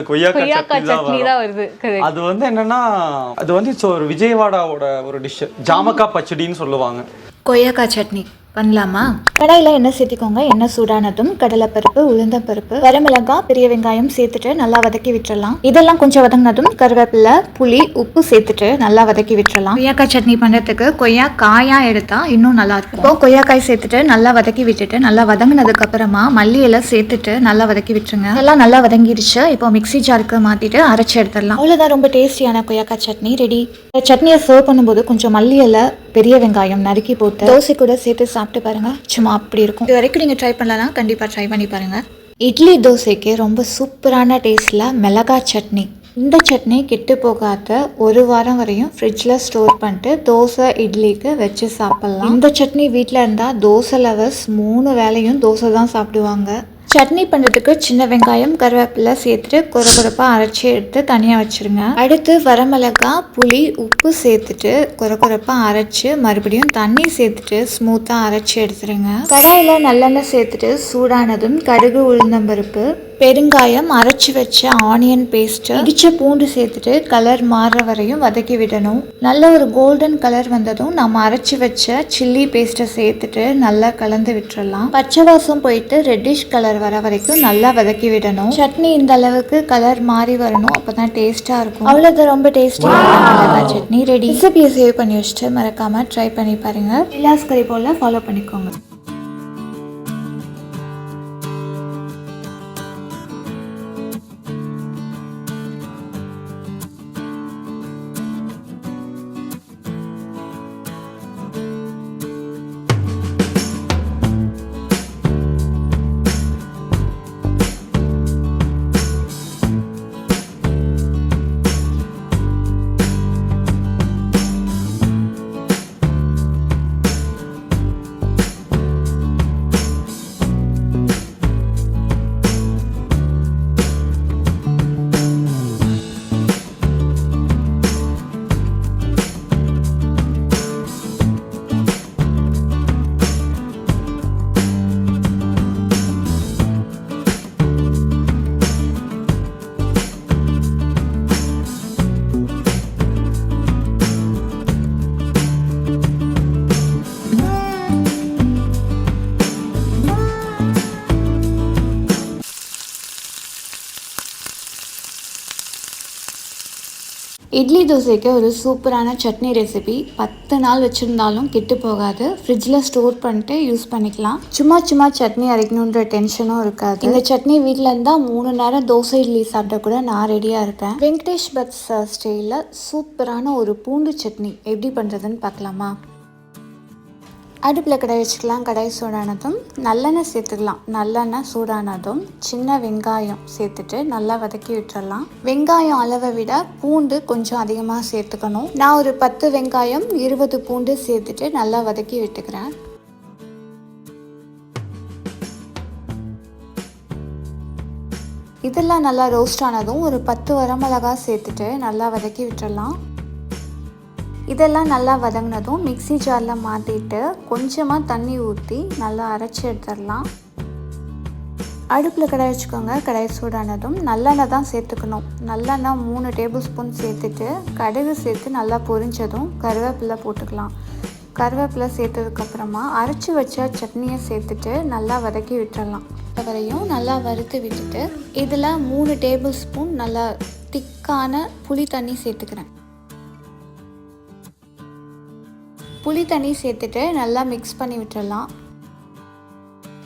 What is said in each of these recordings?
கொய்யாக்கா சட்னி தான் வருது. அது வந்து என்னன்னா, அது வந்து ஒரு விஜயவாடாவோட ஒரு டிஷ், ஜாமக்காய் பச்சடின்னு சொல்லுவாங்க. கொய்யாக்காய் சட்னி பண்ணலாமா? கடாயில் எண்ணெய் சேர்த்திக்கோங்க. எண்ணெய் சூடானதும் கடலைப்பருப்பு, உளுந்தம்பருப்பு, வரமிளகாய், பெரிய வெங்காயம் சேர்த்துட்டு நல்லா வதக்கி விட்டுறலாம். இதெல்லாம் கொஞ்சம் வதங்கினதும் கருவேப்பிலை, புளி, உப்பு சேர்த்துட்டு நல்லா வதக்கி விட்டுறலாம். கொய்யாக்காய் சட்னி பண்ணுறதுக்கு கொய்யாக்காயா எடுத்தா இன்னும் நல்லா இருக்கும். இப்போ கொய்யாக்காய் சேர்த்துட்டு நல்லா வதக்கி விட்டுட்டு நல்லா வதங்கினதுக்கு அப்புறமா மல்லி இலை சேர்த்துட்டு நல்லா வதக்கி விட்டுருங்க. எல்லாம் நல்லா வதங்கிடுச்சு. இப்போ மிக்ஸி ஜாருக்கு மாற்றிட்டு அரைச்சி எடுத்துடலாம். அவ்வளோதான், ரொம்ப டேஸ்டியான கொய்யாக்காய் சட்னி ரெடி. சட்னியை சர்வ் பண்ணும்போது கொஞ்சம் மல்லி இலை, பெரிய வெங்காயம் நறுக்கி போட்டு தோசை கூட சேர்த்து சாப்பிட்டு பாருங்க, சும்மா அப்படி இருக்கும். இது வரைக்கும் நீங்கள் ட்ரை பண்ணலாம், கண்டிப்பாக ட்ரை பண்ணி பாருங்க. இட்லி தோசைக்கு ரொம்ப சூப்பரான டேஸ்ட்ல மிளகாய் சட்னி. இந்த சட்னி கெட்டு போகாத 1 வாரம் வரையும் ஃப்ரிட்ஜில் ஸ்டோர் பண்ணிட்டு தோசை இட்லிக்கு வச்சு சாப்பிட்லாம். இந்த சட்னி வீட்டில் இருந்தால் தோசை லவர்ஸ் 3 வேளையும் தோசை தான் சாப்பிடுவாங்க. சட்னி பண்ணுறதுக்கு சின்ன வெங்காயம், கருவேப்பிலை சேர்த்துட்டு கொரகொரப்பாக அரைச்சி எடுத்து தனியாக வச்சுருங்க. அடுத்து வரமிளகாய், புளி, உப்பு சேர்த்துட்டு கொரகொரப்பாக அரைச்சி மறுபடியும் தண்ணி சேர்த்துட்டு ஸ்மூத்தாக அரைச்சி எடுத்துருங்க. கடாயில் நல்லெண்ணெய் சேர்த்துட்டு சூடானதும் கடுகு, உளுந்தம்பருப்பு, பெருங்காயம், அரைச்சி வச்ச ஆனியன் பேஸ்ட்டு, இடிச்ச பூண்டு சேர்த்துட்டு கலர் மாறுற வரையும் வதக்கி விடணும். நல்ல ஒரு கோல்டன் கலர் வந்ததும் நம்ம அரைச்சி வச்ச சில்லி பேஸ்ட்டை சேர்த்துட்டு நல்லா கலந்து விட்டுறலாம். பச்சை வாசம் போயிட்டு ரெட்டிஷ் கலர் வர வரைக்கும் நல்லா வதக்கி விடணும். சட்னி இந்த அளவுக்கு கலர் மாறி வரணும், அப்பதான் டேஸ்டா இருக்கும். அவ்வளோதான், ரொம்ப டேஸ்டியான சட்னி ரெடி. ரெசிபியை சேவ் பண்ணி வச்சுட்டு மறக்காம ட்ரை பண்ணி பாருங்க. விலாஸ் கறி போல ஃபாலோ பண்ணிக்கோங்க. இட்லி தோசைக்கு ஒரு சூப்பரான சட்னி ரெசிபி. 10 நாள் வச்சுருந்தாலும் கெட்டு போகாது. ஃப்ரிட்ஜில் ஸ்டோர் பண்ணிட்டு யூஸ் பண்ணிக்கலாம். சும்மா சட்னி அரைக்கணுன்ற டென்ஷனும் இருக்காது. இந்த சட்னி வீட்டில் இருந்தால் 3 நேரம் தோசை இட்லி சாப்பிட கூட நான் ரெடியாக இருப்பேன். வெங்கடேஷ் பட்ஸ் ஸ்டைலில் சூப்பரான ஒரு பூண்டு சட்னி எப்படி பண்ணுறதுன்னு பார்க்கலாமா? அடுப்பில் கடாய் வச்சுக்கலாம். கடாய் சூடானதும் நல்லெண்ணெய் சேர்த்துக்கலாம். நல்லெண்ணெய் சூடானதும் சின்ன வெங்காயம் சேர்த்துட்டு நல்லா வதக்கி விட்டுறலாம். வெங்காயம் அளவை விட பூண்டு கொஞ்சம் அதிகமாக சேர்த்துக்கணும். நான் ஒரு 10 வெங்காயம் 20 பூண்டு சேர்த்துட்டு நல்லா வதக்கி விட்டுக்கிறேன். இதெல்லாம் நல்லா ரோஸ்ட் ஆனதும் ஒரு 10 வரமிளகாய் சேர்த்துட்டு நல்லா வதக்கி விட்டுறலாம். இதெல்லாம் நல்லா வதங்கினதும் மிக்ஸி ஜாரில் மாற்றிட்டு கொஞ்சமாக தண்ணி ஊற்றி நல்லா அரைச்சி எடுத்துடலாம். அடுப்பில் கடாய் வச்சுக்கோங்க. கடாய் சூடானதும் நல்லெண்ணெய் தான் சேர்த்துக்கணும். நல்லெண்ணெய் 3 டேபிள் ஸ்பூன் சேர்த்துட்டு கடுகு சேர்த்து நல்லா பொரிஞ்சதும் கருவேப்பிலை போட்டுக்கலாம். கருவேப்பிலை சேர்த்ததுக்கப்புறமா அரைச்சி வச்ச சட்னியை சேர்த்துட்டு நல்லா வதக்கி விட்டுறலாம். வரையும் நல்லா வறுத்து விட்டுட்டு இதில் 3 டேபிள் ஸ்பூன் நல்லா திக்கான புளி தண்ணி சேர்த்துக்கிறேன். புளி தண்ணி சேர்த்துட்டு நல்லா மிக்ஸ் பண்ணி விட்டுறலாம்.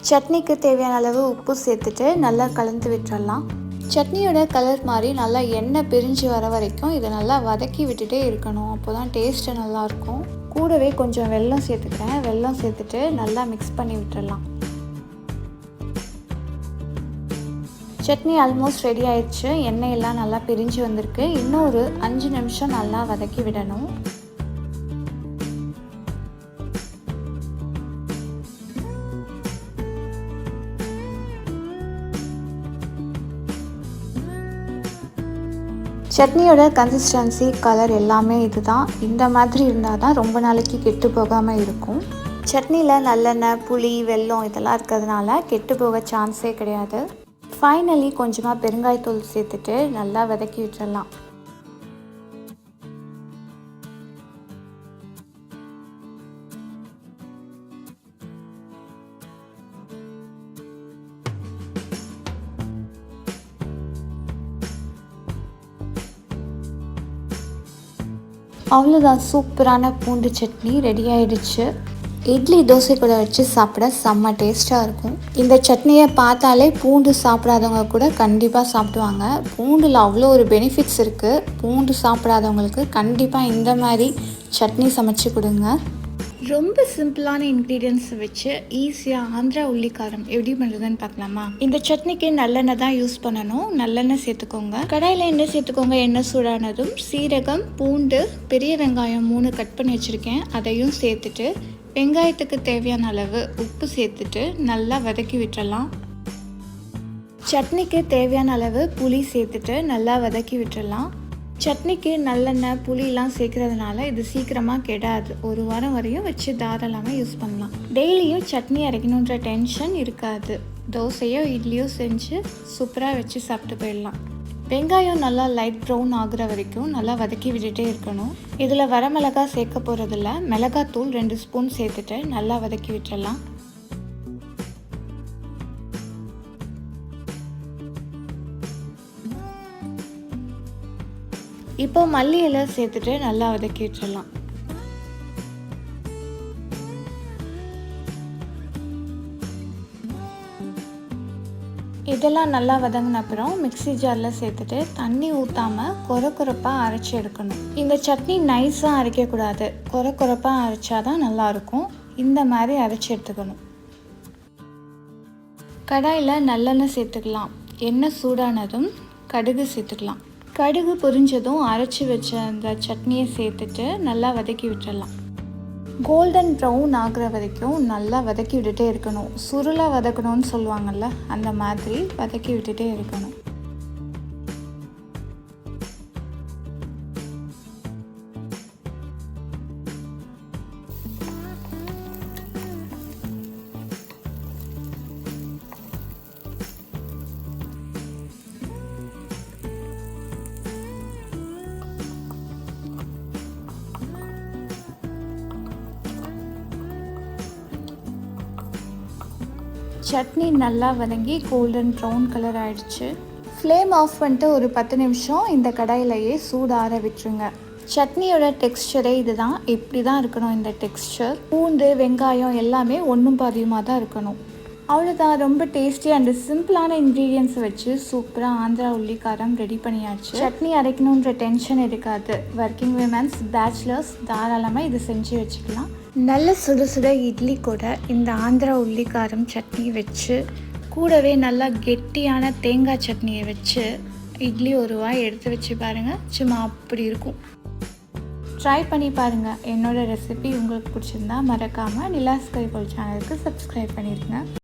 சட்னிக்கு தேவையான அளவு உப்பு சேர்த்துட்டு நல்லா கலந்து விட்டுறலாம். சட்னியோட கலர் மாதிரி நல்லா எண்ணெய் பிரிஞ்சு வர வரைக்கும் இதை நல்லா வதக்கி விட்டுட்டே இருக்கணும். அப்போ தான் டேஸ்ட்டு நல்லாயிருக்கும். கூடவே கொஞ்சம் வெல்லம் சேர்த்துக்கிறேன். வெல்லம் சேர்த்துட்டு நல்லா மிக்ஸ் பண்ணி விட்டுறலாம். சட்னி ஆல்மோஸ்ட் ரெடி ஆயிடுச்சு. எண்ணெயெல்லாம் நல்லா பிரிஞ்சு வந்திருக்கு. இன்னும் ஒரு 5 நிமிஷம் நல்லா வதக்கி விடணும். சட்னியோட கன்சிஸ்டன்சி, கலர் எல்லாமே இதுதான். இந்த மாதிரி இருந்தால் தான் ரொம்ப நாளைக்கு கெட்டு போகாமல் இருக்கும். சட்னியில் நல்லெண்ணெய், புளி, வெல்லம் இதெல்லாம் இருக்கிறதுனால கெட்டு போக சான்ஸே கிடையாது. ஃபைனலி கொஞ்சமாக பெருங்காயத்தூள் சேர்த்துட்டு நல்லா வதக்கி விட்டுடலாம். அவ்வளோதான், சூப்பரான பூண்டு சட்னி ரெடி ஆகிடுச்சு. இட்லி தோசை கூட வச்சு சாப்பிட செம்ம டேஸ்ட்டாக இருக்கும். இந்த சட்னியை பார்த்தாலே பூண்டு சாப்பிடாதவங்க கூட கண்டிப்பாக சாப்பிடுவாங்க. பூண்டில் அவ்வளோ ஒரு பெனிஃபிட்ஸ் இருக்குது. பூண்டு சாப்பிடாதவங்களுக்கு கண்டிப்பாக இந்த மாதிரி சட்னி சமைச்சு கொடுங்க. ரொம்ப சிம்பிளான இன்க்ரீடியன்ஸை வச்சு ஈஸியாக ஆந்திரா உள்ளிக்காரம் எப்படி பண்ணுறதுன்னு பார்க்கலாமா? இந்த சட்னிக்கு நல்லெண்ணெய் தான் யூஸ் பண்ணணும். நல்லெண்ணெய் சேர்த்துக்கோங்க. கடாயில் எண்ணெய் சேர்த்துக்கோங்க. எண்ணெய் சூடானதும் சீரகம், பூண்டு, பெரிய வெங்காயம் 3 கட் பண்ணி வச்சுருக்கேன், அதையும் சேர்த்துட்டு வெங்காயத்துக்கு தேவையான அளவு உப்பு சேர்த்துட்டு நல்லா வதக்கி விட்டுறலாம். சட்னிக்கு தேவையான அளவு புளி சேர்த்துட்டு நல்லா வதக்கி விட்டுறலாம். சட்னிக்கு நல்லெண்ணெய் புளியெலாம் சேர்க்கறதுனால இது சீக்கிரமாக கெடாது. 1 வாரம் வரையும் வச்சு தாராளமாக யூஸ் பண்ணலாம். டெய்லியும் சட்னி அரைக்கணுன்ற டென்ஷன் இருக்காது. தோசையோ இட்லியோ செஞ்சு சூப்பராக வச்சு சாப்பிட்டு போயிடலாம். வெங்காயம் நல்லா லைட் ப்ரௌன் ஆகுற வரைக்கும் நல்லா வதக்கி விட்டுட்டே இருக்கணும். இதில் வரமிளகாய் சேர்க்க போகிறதில்ல. மிளகாத்தூள் 2 ஸ்பூன் சேர்த்துட்டு நல்லா வதக்கி விட்டுடலாம். இப்போ மல்லி இலை சேர்த்துட்டு நல்லா வதக்கி விட்டுடலாம். இதெல்லாம் நல்லா வதங்கின அப்புறம் மிக்ஸி ஜாரில் சேர்த்துட்டு தண்ணி ஊற்றாமல் கொரப்பாக அரைச்சி எடுக்கணும். இந்த சட்னி நைஸாக அரைக்கக்கூடாது, கொரப்பாக அரைச்சாதான் நல்லாயிருக்கும். இந்த மாதிரி அரைச்சி எடுத்துக்கணும். கடாயில் நல்லெண்ணெய் சேர்த்துக்கலாம். எண்ணெய் சூடானதும் கடுகு சேர்த்துக்கலாம். கடுகு பொரிஞ்சதும் அரைச்சி வச்ச அந்த சட்னியை சேர்த்துட்டு நல்லா வதக்கி விட்டுடலாம். கோல்டன் ப்ரௌன் ஆகிற வரைக்கும் நல்லா வதக்கி விட்டுட்டே இருக்கணும். சுருளாக வதக்கணும்னு சொல்லுவாங்கள்ல, அந்த மாதிரி வதக்கி விட்டுட்டே இருக்கணும். சட்னி நல்லா வதங்கி கோல்டன் ப்ரௌன் கலர் ஆகிடுச்சு. ஃப்ளேம் ஆஃப் பண்ணிட்டு ஒரு 10 நிமிஷம் இந்த கடாயிலையே சூடார விட்டுருங்க. சட்னியோட டெக்ஸ்சரே இதுதான். இப்படி தான் இருக்கணும் இந்த டெக்ஸ்சர். பூண்டு வெங்காயம் எல்லாமே ஒன்றும் பாதியுமாக தான் இருக்கணும். அவ்வளோதான், ரொம்ப டேஸ்டி அண்ட் சிம்பிளான இன்க்ரீடியன்ஸை வச்சு சூப்பராக ஆந்திரா உள்ளிக்காரம் ரெடி பண்ணியாச்சு. சட்னி அரைக்கணுன்ற டென்ஷன் இருக்காது. ஒர்க்கிங் விமன்ஸ், பேச்சுலர்ஸ் தாராளமாக இது செஞ்சு வச்சுக்கலாம். நல்ல சுட சுட இட்லி கூட இந்த ஆந்திரா உள்ளிக்காரம் சட்னி வச்சு, கூடவே நல்லா கெட்டியான தேங்காய் சட்னியை வச்சு இட்லி ஒரு வாய் எடுத்து வச்சு பாருங்கள். சும்மா அப்படி இருக்கும். ட்ரை பண்ணி பாருங்கள். என்னோடய ரெசிபி உங்களுக்கு பிடிச்சிருந்தா மறக்காமல் நிலாஸ் கைகோல் சேனலுக்கு சப்ஸ்கிரைப் பண்ணிடுங்க.